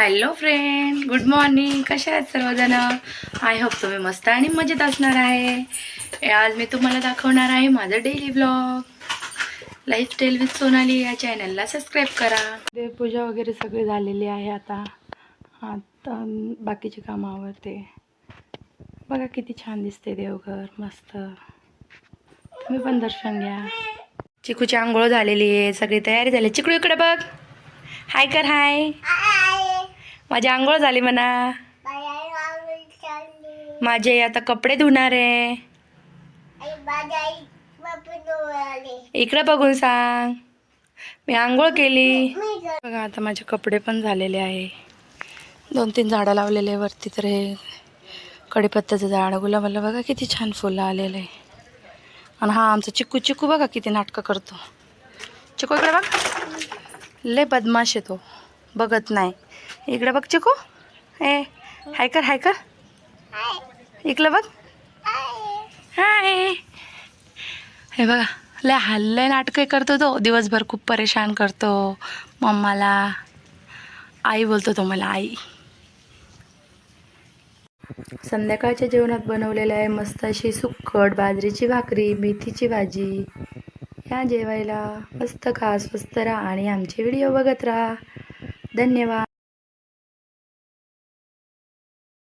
Hello friend, good morning. कशा आहेत सर्वजण? आय होप तुम्ही मस्त आणि मजेत असणार आहे. आज मी तुम्हाला दाखवणार आहे माझं daily blog. Lifestyle with Sonali या चॅनलला सबस्क्राईब करा. देवपूजा वगैरे सगळे झालेली आहे. आता बाकीचे कामं आवरते. बघा किती छान दिसते देवघर, मस्त. तुम्ही पण दर्शन घ्या. चिकूची आंघोळ झालेली आहे, सगळी तयारी झाली. चिकू इकडे बघ, हाय कर. हाय, माझी आंघोळ झाली म्हणा. माझे आता कपडे धुणार आहे. इकडे बघून सांग, मी आंघोळ केली. बघा आता माझे कपडे पण झालेले आहे. 2-3 झाडं लावलेले वरती. तर हे कढीपत्त्याचं झाड, गुलाबाला बघा किती छान फुलं आलेलं आहे. आणि हा आमचा चिकू बघा किती नाटकं करतो. चिकू इकडे बघ, लय बदमाश आहे तो, बघत नाही. इकडे बघ चिकू, ए हाय कर, हाय कर. इकडे बघ, हाय. हे बघा लय हल्लय नाटकं करतो तो. दिवसभर खूप परेशान करतो मम्माला. आई बोलतो तो मला, आई. संध्याकाळच्या जेवणात बनवलेलं आहे मस्त अशी सुक्कट, बाजरीची भाकरी, मेथीची भाजी. या जेवायला. मस्त खा, स्वस्त राहा आणि आमचे व्हिडिओ बघत राहा. धन्यवाद.